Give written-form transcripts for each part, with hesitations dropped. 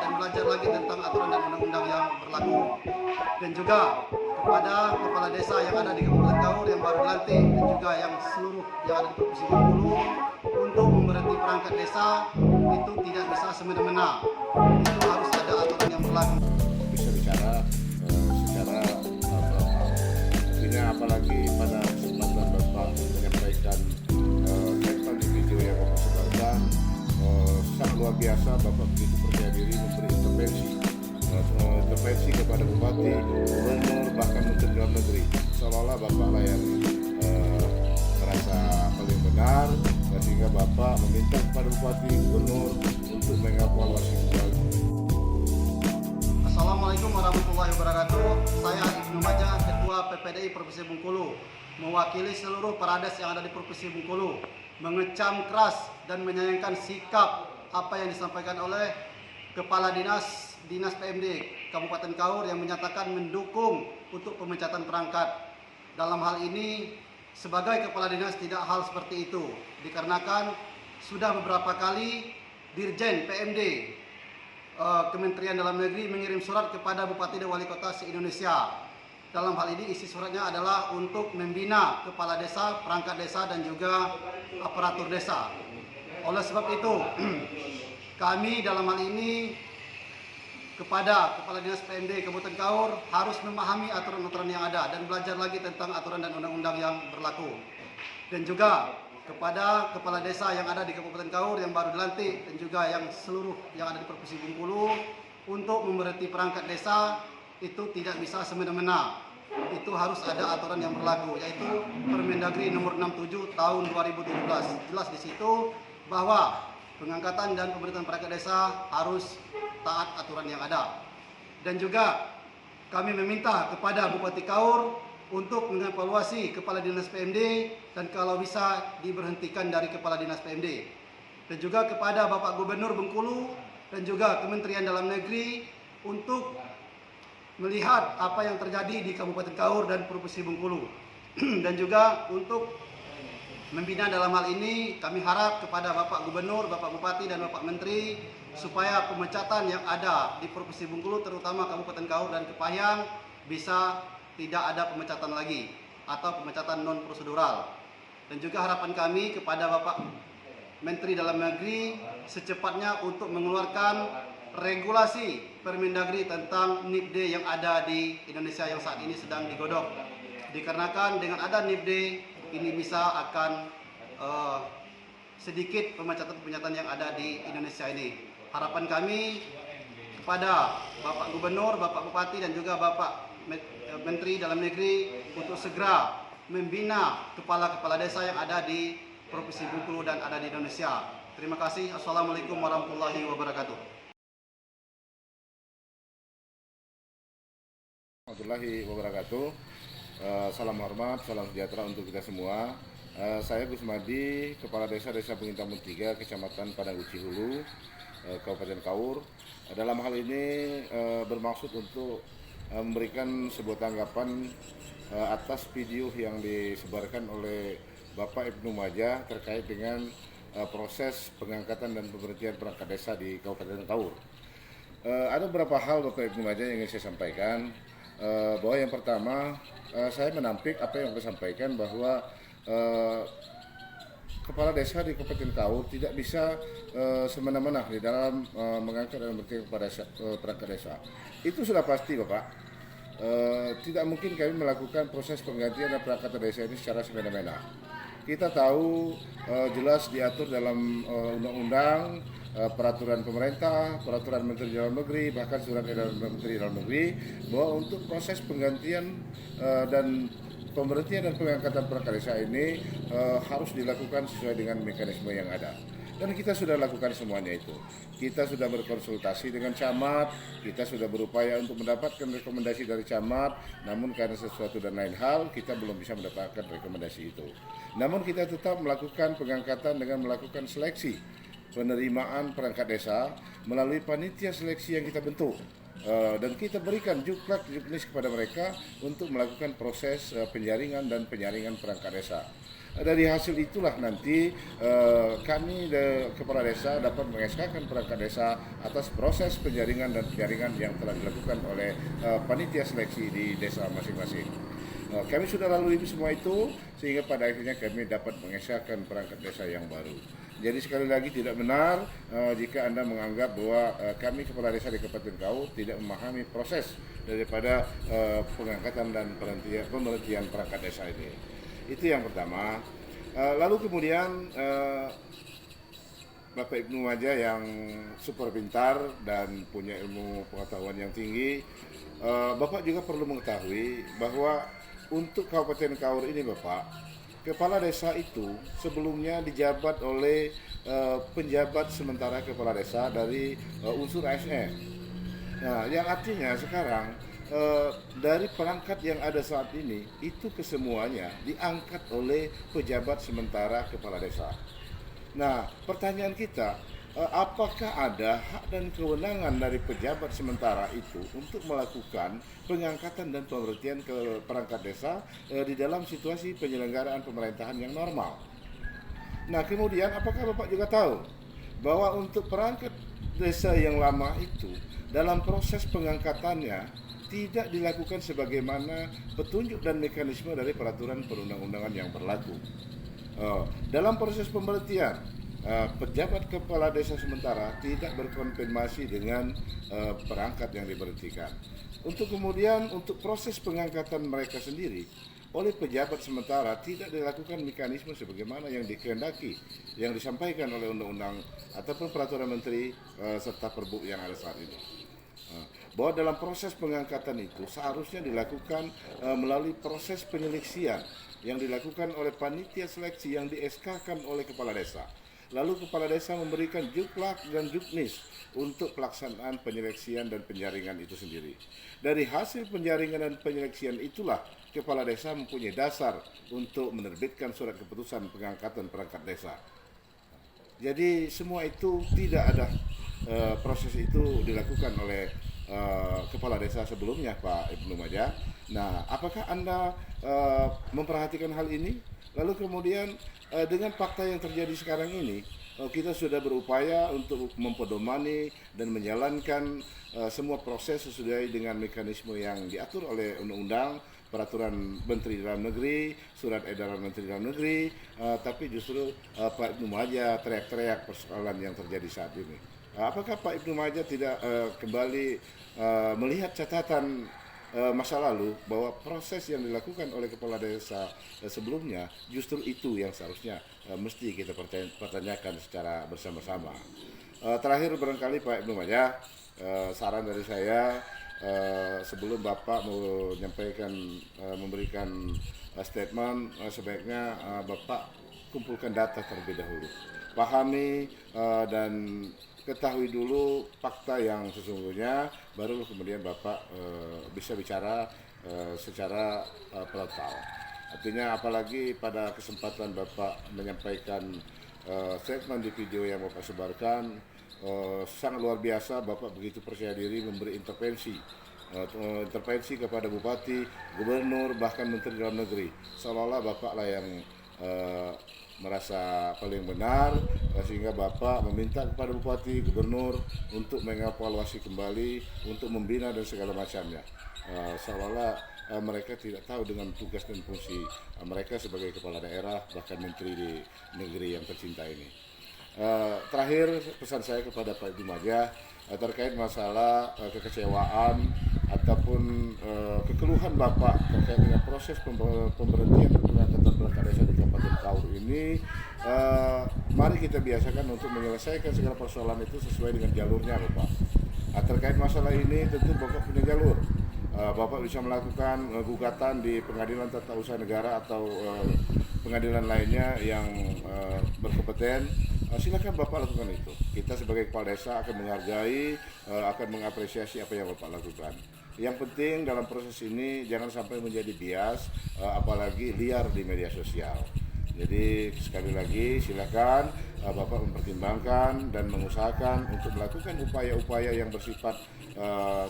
dan belajar lagi tentang aturan dan undang-undang yang berlaku. Dan juga kepada kepala desa yang ada di Kabupaten Kaur yang baru dilantik dan juga yang seluruh yang ada di Provinsi Bengkulu untuk memberhenti perangkat desa itu tidak bisa semena-mena. Itu harus ada aturan yang berlaku. Bisa bicara secara artinya apalagi pada kesempatan Bapak menyampaikan kaitan di video yang Bapak sebarkan sangat luar biasa. Bapak begitu percaya diri memberi intervensi kepada bupati, gubernur, bahkan menteri dalam negeri, seolah-olah Bapak layani merasa paling benar, sehingga Bapak meminta kepada bupati, gubernur untuk mengevaluasi kembali. Assalamualaikum warahmatullahi wabarakatuh. Saya Ibnu Majah, Ketua PPDI Provinsi Bengkulu, mewakili seluruh Parades yang ada di Provinsi Bengkulu, mengecam keras dan menyayangkan sikap apa yang disampaikan oleh Kepala Dinas PMD Kabupaten Kaur yang menyatakan mendukung untuk pemecatan perangkat. Dalam hal ini, sebagai Kepala Dinas tidak hal seperti itu, dikarenakan sudah beberapa kali Dirjen PMD Kementerian Dalam Negeri mengirim surat kepada Bupati dan Wali Kota se-Indonesia. Dalam hal ini isi suratnya adalah untuk membina kepala desa, perangkat desa dan juga aparatur desa. Oleh sebab itu, kami dalam hal ini kepada Kepala Dinas PMD Kabupaten Kaur harus memahami aturan-aturan yang ada dan belajar lagi tentang aturan dan undang-undang yang berlaku. Dan juga kepada kepala desa yang ada di Kabupaten Kaur yang baru dilantik dan juga yang seluruh yang ada di Provinsi Bengkulu untuk memberhenti perangkat desa itu tidak bisa semena-mena. Itu harus ada aturan yang berlaku, yaitu Permendagri nomor 67 tahun 2017. Jelas di situ bahwa pengangkatan dan pemerintahan perangkat desa harus taat aturan yang ada. Dan juga kami meminta kepada Bupati Kaur untuk mengevaluasi Kepala Dinas PMD dan kalau bisa diberhentikan dari Kepala Dinas PMD. Dan juga kepada Bapak Gubernur Bengkulu dan juga Kementerian Dalam Negeri untuk melihat apa yang terjadi di Kabupaten Kaur dan Provinsi Bengkulu. Dan juga untuk membina dalam hal ini kami harap kepada Bapak Gubernur, Bapak Bupati dan Bapak Menteri supaya pemecatan yang ada di Provinsi Bengkulu terutama Kabupaten Kaur dan Kepahyang bisa tidak ada pemecatan lagi atau pemecatan non prosedural. Dan juga harapan kami kepada Bapak Menteri Dalam Negeri secepatnya untuk mengeluarkan regulasi Permendagri tentang NIPD yang ada di Indonesia yang saat ini sedang digodok. Dikarenakan dengan ada NIPD ini bisa akan sedikit pemecatan-pemecatan yang ada di Indonesia ini. Harapan kami kepada Bapak Gubernur, Bapak Bupati dan juga Bapak Menteri Dalam Negeri untuk segera membina kepala-kepala desa yang ada di Provinsi Bengkulu dan ada di Indonesia. Terima kasih. Assalamualaikum warahmatullahi wabarakatuh. Warahmatullahi wabarakatuh. Salam hormat, salam sejahtera untuk kita semua. Saya Gus Madi, Kepala Desa Pengintaman 3, Kecamatan Padang Uci Hulu, Kabupaten Kaur. Dalam hal ini bermaksud untuk memberikan sebuah tanggapan atas video yang disebarkan oleh Bapak Ibnu Majah terkait dengan proses pengangkatan dan pemberhentian perangkat desa di Kabupaten Kaur. Ada beberapa hal Bapak Ibnu Majah yang ingin saya sampaikan. Bahwa yang pertama, saya menampik apa yang saya sampaikan bahwa kepala desa di Kabupaten Kaur tidak bisa semena-mena di dalam mengangkat dan memberhentikan perangkat desa. Itu sudah pasti Bapak. Tidak mungkin kami melakukan proses penggantian dan perangkat desa ini secara semena-mena. Kita tahu jelas diatur dalam undang-undang, peraturan pemerintah, peraturan Menteri Dalam Negeri, bahkan surat edaran Menteri Dalam Negeri bahwa untuk proses penggantian dan pemberhentian dan pengangkatan perangkat desa ini harus dilakukan sesuai dengan mekanisme yang ada. Dan kita sudah lakukan semuanya itu. Kita sudah berkonsultasi dengan camat, kita sudah berupaya untuk mendapatkan rekomendasi dari camat, namun karena sesuatu dan lain hal, kita belum bisa mendapatkan rekomendasi itu. Namun kita tetap melakukan pengangkatan dengan melakukan seleksi penerimaan perangkat desa melalui panitia seleksi yang kita bentuk. dan kita berikan juklak juknis kepada mereka untuk melakukan proses penjaringan dan penyaringan perangkat desa. Dari hasil itulah nanti kami kepala desa dapat mengeskakan perangkat desa atas proses penjaringan dan penyaringan yang telah dilakukan oleh panitia seleksi di desa masing-masing. Kami sudah lalui semua itu sehingga pada akhirnya kami dapat mengesahkan perangkat desa yang baru. Jadi sekali lagi tidak benar jika Anda menganggap bahwa kami kepala desa di Kabupaten Kaur tidak memahami proses daripada pengangkatan dan pemberhentian perangkat desa ini. Itu yang pertama. Lalu kemudian Bapak Ibnu Majah yang super pintar dan punya ilmu pengetahuan yang tinggi, Bapak juga perlu mengetahui bahwa untuk Kabupaten Kaur ini Bapak, kepala desa itu sebelumnya dijabat oleh penjabat sementara kepala desa dari unsur ASN. Nah, yang artinya sekarang dari perangkat yang ada saat ini itu kesemuanya diangkat oleh pejabat sementara kepala desa. Nah, pertanyaan kita, apakah ada hak dan kewenangan dari pejabat sementara itu untuk melakukan pengangkatan dan pemberhentian ke perangkat desa di dalam situasi penyelenggaraan pemerintahan yang normal? Nah, kemudian apakah Bapak juga tahu bahwa untuk perangkat desa yang lama itu dalam proses pengangkatannya tidak dilakukan sebagaimana petunjuk dan mekanisme dari peraturan perundang-undangan yang berlaku. Dalam proses pemberhentian, pejabat kepala desa sementara tidak berkonfirmasi dengan perangkat yang diberhentikan. Untuk kemudian untuk proses pengangkatan mereka sendiri oleh pejabat sementara tidak dilakukan mekanisme sebagaimana yang dikehendaki, yang disampaikan oleh undang-undang ataupun peraturan menteri serta perbuk yang ada saat ini. Bahwa dalam proses pengangkatan itu seharusnya dilakukan melalui proses penyeleksian yang dilakukan oleh panitia seleksi yang di-SK-kan oleh kepala desa. Lalu kepala desa memberikan juklak dan juknis untuk pelaksanaan penyeleksian dan penjaringan itu sendiri. Dari hasil penjaringan dan penyeleksian itulah kepala desa mempunyai dasar untuk menerbitkan surat keputusan pengangkatan perangkat desa. Jadi semua itu tidak ada proses itu dilakukan oleh kepala desa sebelumnya, Pak Ibnu Majah. Nah, apakah Anda memperhatikan hal ini? Lalu kemudian dengan fakta yang terjadi sekarang ini, kita sudah berupaya untuk mempedomani dan menjalankan semua proses sesuai dengan mekanisme yang diatur oleh undang-undang, peraturan Menteri Dalam Negeri, surat edaran Menteri Dalam Negeri, tapi justru Pak Ibnu Majah teriak-teriak persoalan yang terjadi saat ini. Apakah Pak Ibnu Majah tidak kembali melihat catatan masa lalu bahwa proses yang dilakukan oleh kepala desa sebelumnya justru itu yang seharusnya mesti kita pertanyakan secara bersama-sama. Terakhir barangkali Pak Ibnu Majah, saran dari saya sebelum Bapak memberikan statement, sebaiknya Bapak kumpulkan data terlebih dahulu, pahami dan ketahui dulu fakta yang sesungguhnya, baru kemudian Bapak bisa bicara secara frontal. Artinya apalagi pada kesempatan Bapak menyampaikan statement di video yang Bapak sebarkan, sangat luar biasa. Bapak begitu percaya diri memberi intervensi kepada bupati, gubernur, bahkan menteri dalam negeri, seolah-olah Bapak lah yang merasa paling benar, sehingga Bapak meminta kepada bupati, gubernur untuk mengevaluasi kembali, untuk membina dan segala macamnya. Seolah-olah mereka tidak tahu dengan tugas dan fungsi mereka sebagai kepala daerah, bahkan menteri di negeri yang tercinta ini. Terakhir pesan saya kepada Pak Ibnu Majah terkait masalah kekecewaan ataupun kekeluhan Bapak terkait dengan proses pemberhentian pengangkatan perangkat desa di Kabupaten Kaur ini, mari kita biasakan untuk menyelesaikan segala persoalan itu sesuai dengan jalurnya, Bapak. Terkait masalah ini tentu Bapak punya jalur. Bapak bisa melakukan gugatan di Pengadilan Tata Usaha Negara atau pengadilan lainnya yang berkompeten. Silakan Bapak lakukan itu. Kita sebagai kepala desa akan menghargai, akan mengapresiasi apa yang Bapak lakukan. Yang penting dalam proses ini jangan sampai menjadi bias, apalagi liar di media sosial. Jadi sekali lagi silakan Bapak mempertimbangkan dan mengusahakan untuk melakukan upaya-upaya yang bersifat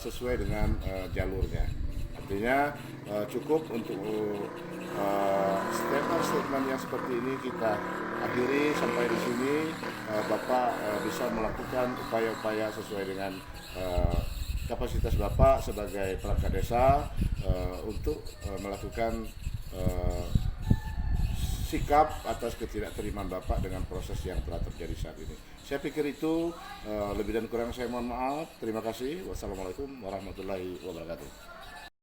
sesuai dengan jalurnya. Artinya cukup untuk statement yang seperti ini kita akhiri sampai di sini. Bapak bisa melakukan upaya-upaya sesuai dengan kapasitas Bapak sebagai perangkat desa untuk melakukan sikap atas ketidakterimaan Bapak dengan proses yang telah terjadi saat ini. Saya pikir itu lebih dan kurang saya mohon maaf. Terima kasih. Wassalamualaikum warahmatullahi wabarakatuh.